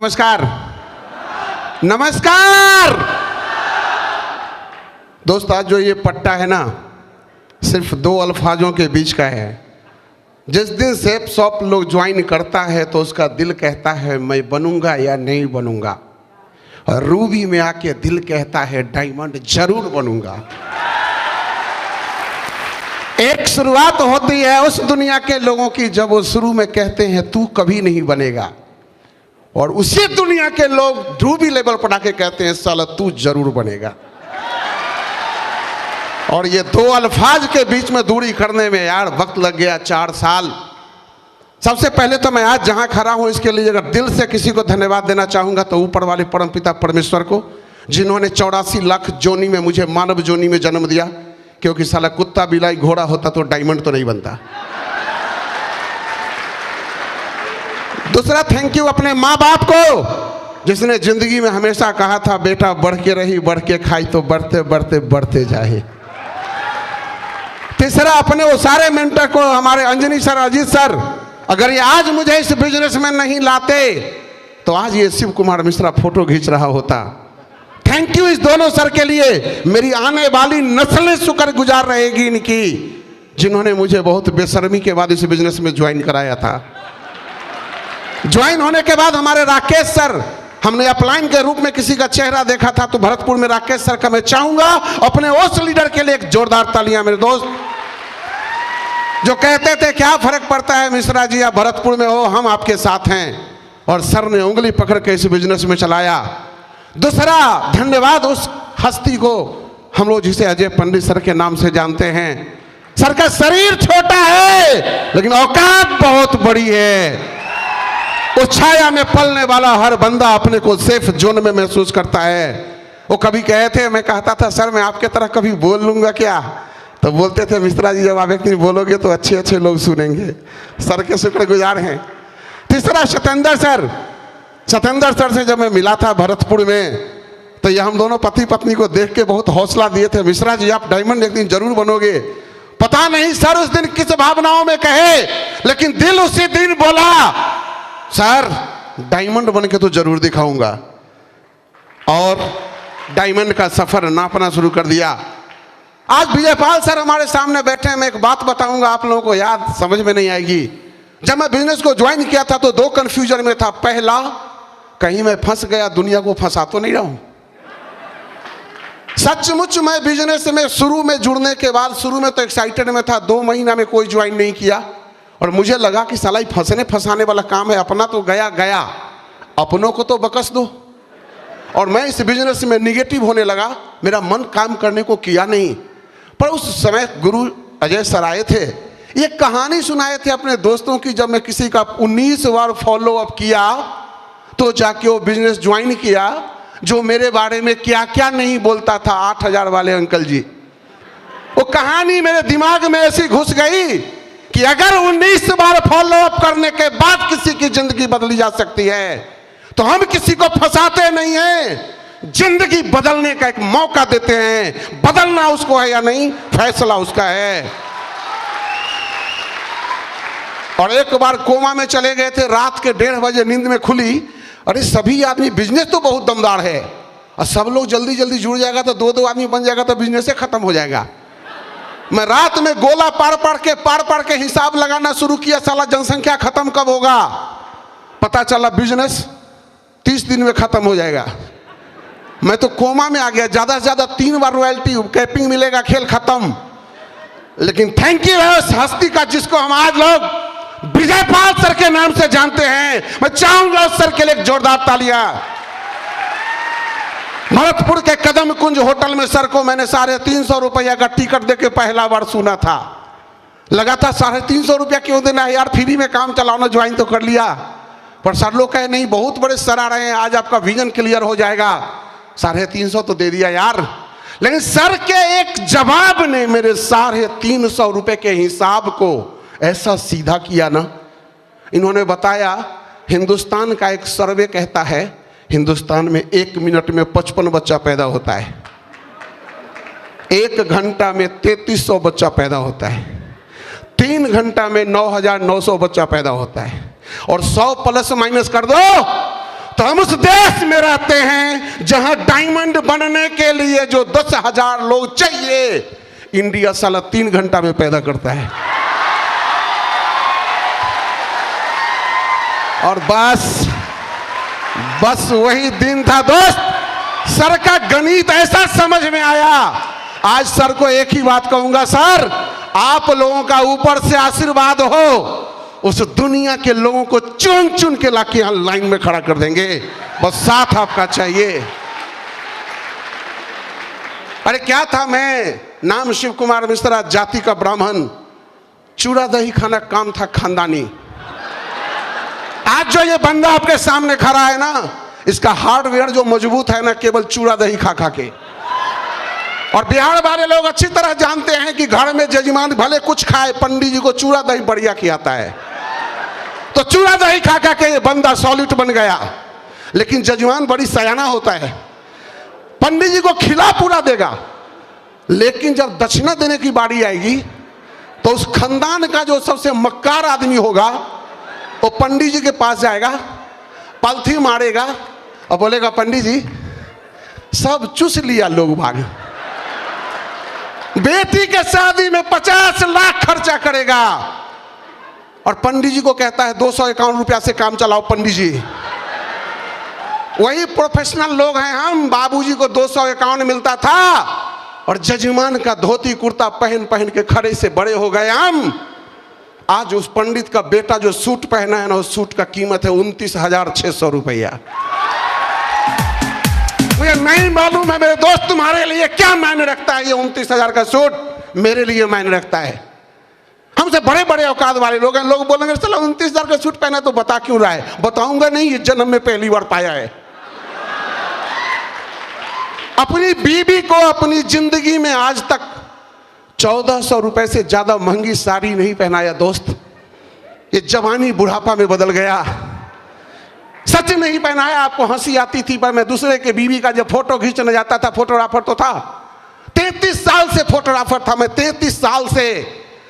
नमस्कार नमस्कार दोस्त, आज जो ये पट्टा है ना, सिर्फ दो अल्फाजों के बीच का है। जिस दिन सेप शॉप लोग ज्वाइन करता है तो उसका दिल कहता है मैं बनूंगा या नहीं बनूंगा, और रूबी में आके दिल कहता है डायमंड जरूर बनूंगा। एक शुरुआत होती है उस दुनिया के लोगों की जब वो शुरू में कहते हैं तू कभी नहीं बनेगा, और उसी दुनिया के लोग रूबी लेवल पर आके कहते हैं साला तू जरूर बनेगा। और ये दो अल्फाज के बीच में दूरी करने में यार वक्त लग गया 4 साल। सबसे पहले तो मैं आज जहां खड़ा हूं इसके लिए अगर दिल से किसी को धन्यवाद देना चाहूंगा तो ऊपर वाले परमपिता परमेश्वर को, जिन्होंने 84 लाख जोनी में मुझे मानव जोनी में जन्म दिया, क्योंकि साला कुत्ता बिलाई घोड़ा होता तो डायमंड तो नहीं बनता। दूसरा थैंक यू अपने माँ बाप को, जिसने जिंदगी में हमेशा कहा था बेटा बढ़ के रही बढ़ के खाई तो बढ़ते बढ़ते बढ़ते जाए। तीसरा अपने वो सारे मेंटर को, हमारे अंजनी सर, अजीत सर, अगर ये आज मुझे इस बिजनेस में नहीं लाते तो आज ये शिव कुमार मिश्रा फोटो खींच रहा होता। थैंक यू इस दोनों सर के लिए। मेरी आने वाली नस्लें शुक्र गुजार रहेगी इनकी, जिन्होंने मुझे बहुत बेशर्मी के बाद इस बिजनेस में ज्वाइन कराया था। ज्वाइन होने के बाद हमारे राकेश सर, हमने अपलाइन के रूप में किसी का चेहरा देखा था तो भरतपुर में राकेश सर का मैं चाहूंगा अपने उस लीडर के लिए एक जोरदार तालियां। मेरे दोस्त जो कहते थे क्या फर्क पड़ता है मिश्रा जी आप भरतपुर में हो, हम आपके साथ हैं, और सर ने उंगली पकड़ के इस बिजनेस में चलाया। दूसरा धन्यवाद उस हस्ती को, हम लोग जिसे अजय पंडित सर के नाम से जानते हैं। सर का शरीर छोटा है लेकिन औकात बहुत बड़ी है। उस छाया में पलने वाला हर बंदा अपने को सेफ जोन में महसूस करता है। वो कभी कहे थे, मैं कहता था सर मैं आपके तरह कभी बोल लूंगा क्या, तो बोलते थे मिश्रा जी जब आप एक दिन बोलोगे तो अच्छे अच्छे लोग सुनेंगे। सर के शुक्रगुजार हैं। तीसरा सत्येंद्र सर से जब मैं मिला था भरतपुर में तो ये हम दोनों पति पत्नी को देख के बहुत हौसला दिए थे, मिश्रा जी आप डायमंड एक दिन जरूर बनोगे। पता नहीं सर उस दिन किस भावनाओं में कहे, लेकिन दिल उसी दिन बोला सर डायमंड बन के तो जरूर दिखाऊंगा, और डायमंड का सफर नापना शुरू कर दिया। आज विजयपाल सर हमारे सामने बैठे हैं। मैं एक बात बताऊंगा, आप लोगों को याद समझ में नहीं आएगी। जब मैं बिजनेस को ज्वाइन किया था तो 2 कंफ्यूजन में था। पहला, कहीं मैं फंस गया, दुनिया को फंसा तो नहीं रहा हूं। सचमुच मैं बिजनेस में शुरू में जुड़ने के बाद, शुरू में तो एक्साइटेड में था, 2 महीना में कोई ज्वाइन नहीं किया, और मुझे लगा कि साला फंसाने वाला काम है, अपना तो गया, अपनों को तो बकस दो। और मैं इस बिजनेस में निगेटिव होने लगा, मेरा मन काम करने को किया नहीं। पर उस समय गुरु अजय सर आए थे, ये कहानी सुनाए थे अपने दोस्तों की। जब मैं किसी का 19 बार फॉलो अप किया तो जाके वो बिजनेस ज्वाइन किया, जो मेरे बारे में क्या क्या नहीं बोलता था 8000 वाले अंकल जी। वो कहानी मेरे दिमाग में ऐसी घुस गई कि अगर 19 बार फॉलो अप करने के बाद किसी की जिंदगी बदली जा सकती है तो हम किसी को फंसाते नहीं हैं, जिंदगी बदलने का एक मौका देते हैं। बदलना उसको है या नहीं, फैसला उसका है। और एक बार कोमा में चले गए थे, रात के 1:30 बजे नींद में खुली। अरे सभी आदमी, बिजनेस तो बहुत दमदार है और सब लोग जल्दी जल्दी जुड़ जाएगा तो 2-2 आदमी बन जाएगा तो बिजनेस से खत्म हो जाएगा। मैं रात में गोला पार के हिसाब लगाना शुरू किया, साला जनसंख्या खत्म कब होगा। पता चला बिजनेस 30 दिन में खत्म हो जाएगा। मैं तो कोमा में आ गया। ज्यादा से ज्यादा 3 बार रॉयल्टी कैपिंग मिलेगा, खेल खत्म। लेकिन थैंक यू है उस हस्ती का जिसको हम आज लोग विजयपाल सर के नाम से जानते हैं। मैं चाहूंगा उस सर के लिए जोरदार तालियां। भरतपुर के कदम कुंज होटल में सर को मैंने 350 रुपया का टिकट देके पहला बार सुना था। लगा था 350 रुपया क्यों देना है यार, फ्री में काम चलाओ ना, ज्वाइन तो कर लिया। पर सर लोग कहे नहीं, बहुत बड़े सर आ रहे हैं, आज आपका विजन क्लियर हो जाएगा। 350 तो दे दिया यार। लेकिन सर के एक जवाब ने मेरे 350 रुपए के हिसाब को ऐसा सीधा किया ना। इन्होंने बताया हिंदुस्तान का एक सर्वे कहता है हिंदुस्तान में 1 मिनट में 55 बच्चा पैदा होता है, 1 घंटा में 3300 बच्चा पैदा होता है, 3 घंटा में 9900 बच्चा पैदा होता है, और 100 प्लस माइनस कर दो तो हम उस देश में रहते हैं जहां डायमंड बनने के लिए जो 10,000 लोग चाहिए, इंडिया साला 3 घंटा में पैदा करता है। और बस वही दिन था दोस्त, सर का गणित ऐसा समझ में आया। आज सर को एक ही बात कहूंगा, सर आप लोगों का ऊपर से आशीर्वाद हो, उस दुनिया के लोगों को चुन चुन के लाके यहां लाइन में खड़ा कर देंगे, बस साथ आपका चाहिए। अरे क्या था, मैं नाम शिव कुमार मिश्रा, जाति का ब्राह्मण, चूड़ा दही खाना काम था खानदानी। आज जो ये बंदा आपके सामने खड़ा है ना, इसका हार्डवेयर जो मजबूत है ना, केवल चूड़ा दही खा खा के। और बिहार वाले लोग अच्छी तरह जानते हैं कि घर में जजमान भले कुछ खाए, पंडित जी को चूड़ा दही बढ़िया खिलाता है। तो चूड़ा दही खा खा के ये बंदा सॉलिड बन गया। लेकिन जजमान बड़ी सयाना होता है, पंडित जी को खिला पूरा देगा, लेकिन जब दक्षिणा देने की बारी आएगी तो उस खानदान का जो सबसे मक्कार आदमी होगा वो पंडित जी के पास जाएगा, पलथी मारेगा और बोलेगा पंडित जी सब चूस लिया लोग भाग। बेटी के शादी में 50 लाख खर्चा करेगा और पंडित जी को कहता है 251 रुपया से काम चलाओ पंडित जी। वही प्रोफेशनल लोग हैं हम, बाबूजी को 251 मिलता था और जजमान का धोती कुर्ता पहन पहन के खड़े से बड़े हो गए हम। आज उस पंडित का बेटा जो सूट पहना है ना, उस सूट का कीमत है 29,600 रुपया। मुझे नहीं मालूम है मेरे दोस्त तुम्हारे लिए क्या मायने रखता है ये 29,000 का सूट, मेरे लिए मायने रखता है। हमसे बड़े बड़े औकात वाले लोग हैं, लोग बोलेंगे चलो 29,000 का सूट पहना तो बता क्यों रहा है, बताऊंगा नहीं, ये जन्म में पहली बार पाया है। अपनी बीबी को अपनी जिंदगी में आज तक 1400 रुपए से ज्यादा महंगी साड़ी नहीं पहनाया दोस्त। ये जवानी बुढ़ापा में बदल गया, सच नहीं पहनाया। आपको हंसी आती थी, पर मैं दूसरे के बीवी का जब फोटो खींचने जाता था, फोटोग्राफर तो था, 33 साल से फोटोग्राफर था मैं, 33 साल से।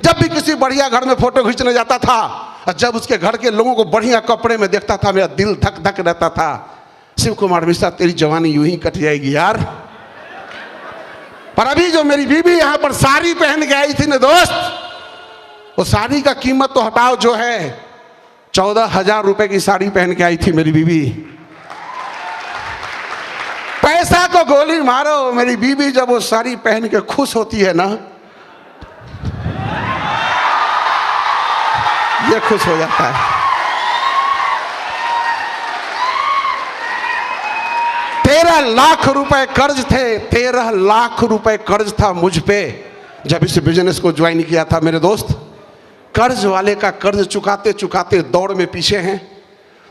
जब भी किसी बढ़िया घर में फोटो खींचने जाता था और जब उसके घर के लोगों को बढ़िया कपड़े में देखता था, मेरा दिल धक धक रहता था, शिव कुमार मिश्रा तेरी जवानी यूं ही कट जाएगी यार। पर अभी जो मेरी बीबी यहां पर साड़ी पहन के आई थी ना दोस्त, वो साड़ी का कीमत तो हटाओ, जो है 14,000 रुपए की साड़ी पहन के आई थी मेरी बीबी। पैसा को गोली मारो, मेरी बीबी जब वो साड़ी पहन के खुश होती है ना, ये खुश हो जाता है। 13 लाख रुपए कर्ज थे, 13 लाख रुपए कर्ज था मुझ पे जब इस बिजनेस को ज्वाइन किया था मेरे दोस्त। कर्ज वाले का कर्ज चुकाते चुकाते दौड़ में पीछे हैं।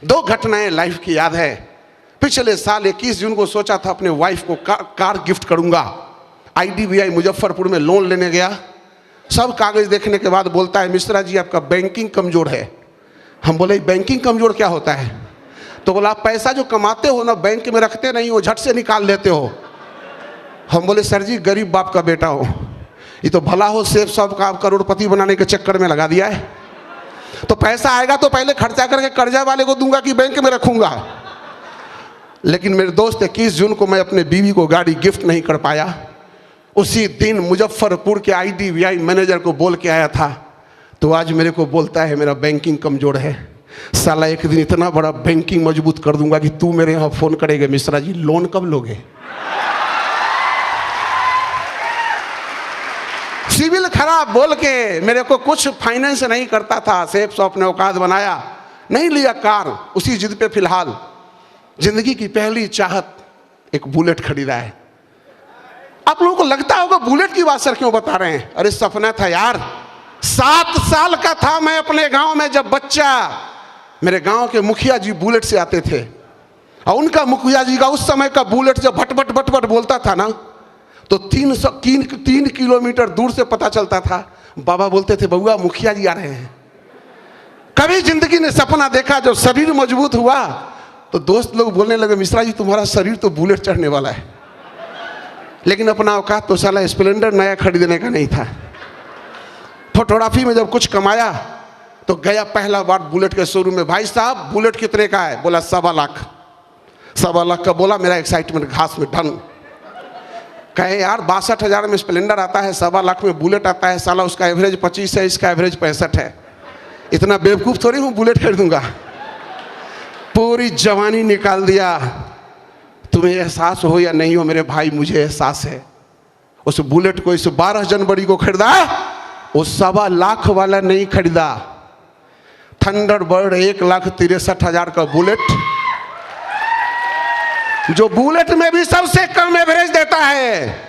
2 घटनाएं लाइफ की याद है। पिछले साल 21 जून को सोचा था अपने वाइफ को कार गिफ्ट करूंगा। IDBI मुजफ्फरपुर में लोन लेने गया, सब कागज देखने के बाद बोलता है मिश्रा जी आपका बैंकिंग कमजोर है। हम बोले बैंकिंग कमजोर क्या होता है? तो बोला पैसा जो कमाते हो ना बैंक में रखते नहीं हो, झट से निकाल लेते हो। हम बोले सर जी गरीब बाप का बेटा हो, ये तो भला हो सेफ साहब का आप करोड़पति बनाने के चक्कर में लगा दिया है। तो पैसा आएगा तो पहले खर्चा करके कर्जा वाले को दूंगा कि बैंक में रखूंगा। लेकिन मेरे दोस्त 21 जून को मैं अपने बीवी को गाड़ी गिफ्ट नहीं कर पाया। उसी दिन मुजफ्फरपुर के IDBI मैनेजर को बोल के आया था, तो आज मेरे को बोलता है मेरा बैंकिंग कमजोर है। साला एक दिन इतना बड़ा बैंकिंग मजबूत कर दूंगा कि तू मेरे यहाँ फोन करेगा मिश्रा जी लोन कब लोगे। सिविल खराब बोल के मेरे को कुछ फाइनेंस नहीं करता था, सेफ शॉप ने औकात बनाया, नहीं लिया कार। उसी जिद पे फिलहाल जिंदगी की पहली चाहत एक बुलेट खरीदा है। आप लोगों को लगता होगा बुलेट की बात सर क्यों बता रहे हैं? अरे सपना था यार। 7 साल का था मैं अपने गांव में जब बच्चा, मेरे गांव के मुखिया जी बुलेट से आते थे और उनका मुखिया जी का उस समय का बुलेट जब भटभट भटभट बोलता था ना, तो 3 किलोमीटर दूर से पता चलता था। बाबा बोलते थे बउआ मुखिया जी आ रहे हैं। कभी जिंदगी ने सपना देखा जब शरीर मजबूत हुआ तो दोस्त लोग बोलने लगे मिश्रा जी तुम्हारा शरीर तो बुलेट चढ़ने वाला है। लेकिन अपना औकात तो साला स्प्लेंडर नया खरीदने का नहीं था। फोटोग्राफी में जब कुछ कमाया तो गया पहला बार बुलेट के शोरूम में, भाई साहब बुलेट कितने का है? बोला 1.25 लाख। 1.25 लाख का बोला, मेरा एक्साइटमेंट घास में डन। कहे यार 62,000 में स्प्लेंडर आता है, 1.25 लाख में बुलेट आता है, साला उसका एवरेज 25 है, इसका एवरेज 65 है। इतना बेवकूफ़ थोड़ी हूँ बुलेट खरीदूंगा। पूरी जवानी निकाल दिया। तुम्हें एहसास हो या नहीं हो मेरे भाई, मुझे एहसास है। उस बुलेट को इस 12 जनवरी को खरीदा, वो 1.25 लाख वाला नहीं खरीदा। थंडरबर्ड 1,63,000 का बुलेट, जो बुलेट में भी सबसे कम एवरेज देता है,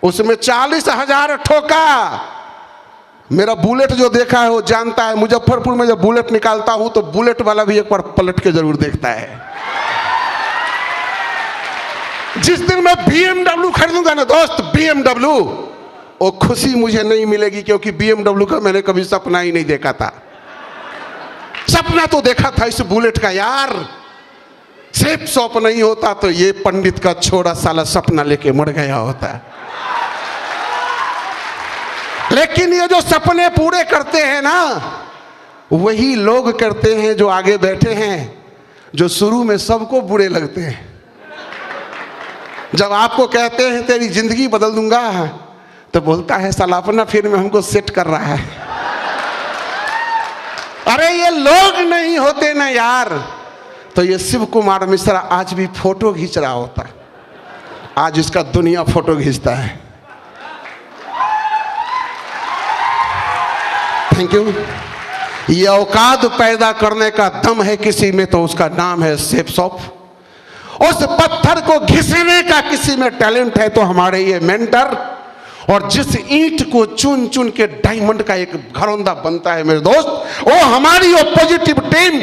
उसमें 40,000 ठोका। मेरा बुलेट जो देखा है वो जानता है, मुजफ्फरपुर में जब बुलेट निकालता हूं तो बुलेट वाला भी एक बार पलट के जरूर देखता है। जिस दिन मैं BMW खरीदूंगा ना दोस्त, BMW, वो खुशी मुझे नहीं मिलेगी, क्योंकि BMW का मैंने कभी सपना ही नहीं देखा था। सपना तो देखा था इस बुलेट का यार। सिर्फ सपना नहीं होता तो ये पंडित का छोरा साला सपना लेके मर गया होता। लेकिन ये जो सपने पूरे करते हैं ना, वही लोग करते हैं जो आगे बैठे हैं, जो शुरू में सबको बुरे लगते हैं। जब आपको कहते हैं तेरी जिंदगी बदल दूंगा, तो बोलता है साला अपना फिर में हमको सेट कर रहा है। अरे ये लोग नहीं होते ना यार, तो ये शिव कुमार मिश्रा आज भी फोटो खींच रहा होता। आज इसका दुनिया फोटो खींचता है। Thank you. ये औकात पैदा करने का दम है किसी में, तो उसका नाम है सेफ शॉप। उस पत्थर को घिसने का किसी में टैलेंट है, तो हमारे ये मेंटर। और जिस ईंट को चुन चुन के डायमंड का एक घरौंदा बनता है मेरे दोस्त, वो हमारी पॉजिटिव टीम।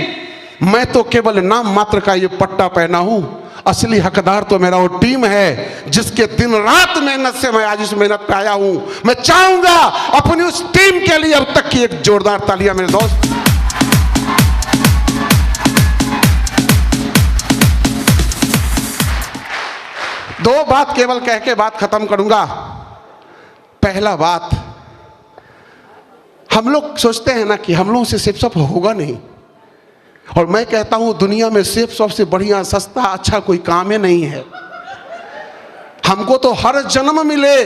मैं तो केवल नाम मात्र का ये पट्टा पहना हूं, असली हकदार तो मेरा वो टीम है, जिसके दिन रात मेहनत से मैं आज इस मेहनत पे आया हूं। मैं चाहूंगा अपनी उस टीम के लिए अब तक की एक जोरदार तालियां मेरे दोस्त। दो बात केवल कह के बात खत्म करूंगा। पहला बात, हम लोग सोचते हैं ना कि हम लोगों से सेफ शॉप होगा नहीं, और मैं कहता हूं दुनिया में सेफ शॉप से बढ़िया सस्ता अच्छा कोई काम ही नहीं है। हमको तो हर जन्म मिले,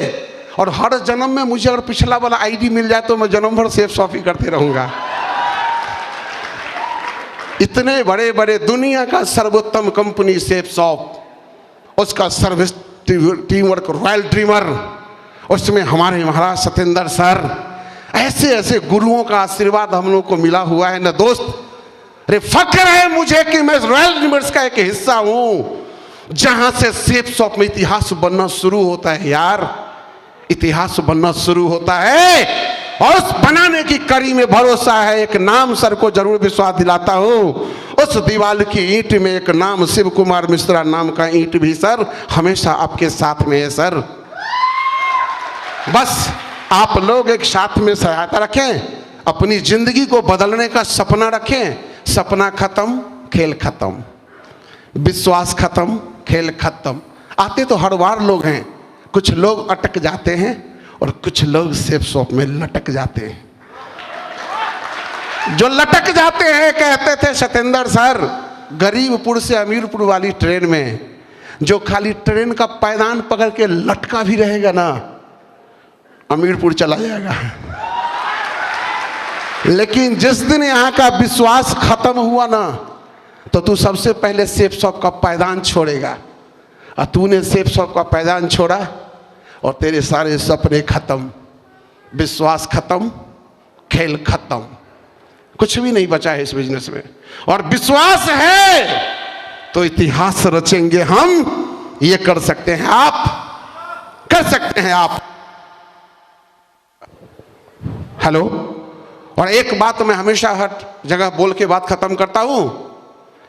और हर जन्म में मुझे अगर पिछला वाला आईडी मिल जाए तो मैं जन्म भर सेफ शॉप ही करते रहूंगा। इतने बड़े बड़े दुनिया का सर्वोत्तम कंपनी सेफ शॉप, उसका service team work royal dreamer, उसमें हमारे महाराज सत्येंद्र सर, ऐसे ऐसे गुरुओं का आशीर्वाद हम लोग को मिला हुआ है ना दोस्त। अरे फख्र है मुझे कि मैं रॉयल ड्रीमर्स का एक हिस्सा हूं, जहां से सेफ शॉप में इतिहास बनना शुरू होता है यार। इतिहास बनना शुरू होता है, और उस बनाने की कड़ी में भरोसा है। एक नाम सर को जरूर विश्वास दिलाता हूं, उस दीवार की ईंट में एक नाम शिव कुमार मिश्रा नाम का ईंट भी सर हमेशा आपके साथ में है सर। बस आप लोग एक साथ में सहायता रखें, अपनी जिंदगी को बदलने का सपना रखें। सपना खत्म, खेल खत्म, विश्वास खत्म, खेल खत्म। आते तो हर बार लोग हैं, कुछ लोग अटक जाते हैं और कुछ लोग सेफ शॉप में लटक जाते हैं। जो लटक जाते हैं, कहते थे सत्येंद्र सर गरीबपुर से अमीरपुर वाली ट्रेन में जो खाली ट्रेन का पायदान पकड़ के लटका भी रहेगा ना, अमीरपुर चला जाएगा। लेकिन जिस दिन यहाँ का विश्वास खत्म हुआ ना, तो तू सबसे पहले सेफ शॉप का पायदान छोड़ेगा। और तूने सेफ शॉप का पायदान छोड़ा और तेरे सारे सपने खत्म, विश्वास खत्म, खेल खत्म, कुछ भी नहीं बचा है इस बिजनेस में। और विश्वास है तो इतिहास रचेंगे हम। ये कर सकते हैं आप, कर सकते हैं आप। हेलो। और एक बात मैं हमेशा हर जगह बोल के बात खत्म करता हूं,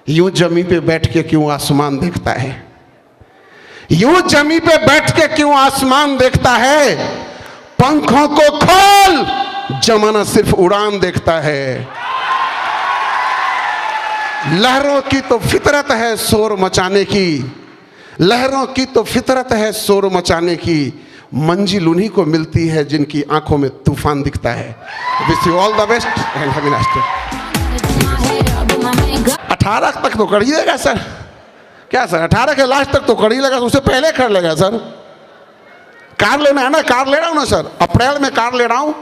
यूं जमी पे बैठ के क्यों आसमान देखता है? यूं जमी पे बैठ के क्यों आसमान देखता है? पंखों को खोल, जमाना सिर्फ उड़ान देखता है। लहरों की तो फितरत है शोर मचाने की, लहरों की तो फितरत है शोर मचाने की, मंजिल उन्हीं को मिलती है जिनकी आंखों में तूफान दिखता है। Wish you all the best and have a nice day. 18 तक तो करिएगा सर, क्या सर 18 के लास्ट तक तो कर ही लेगा, उससे पहले कर लेगा सर। कार लेना है ना, कार ले रहा हूँ ना सर, अप्रैल में कार ले रहा हूँ।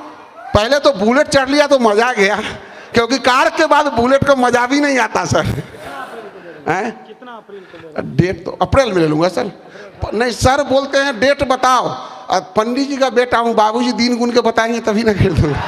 पहले तो बुलेट चढ़ लिया तो मजा गया, क्योंकि कार के बाद बुलेट का मजा भी नहीं आता सर। हैं? डेट तो अप्रैल में ले लूंगा सर। नहीं सर बोलते हैं डेट बताओ, पंडित जी का बेटा हूँ, बाबूजी दिन गुन के बताएंगे तभी ना खरीदूंगा।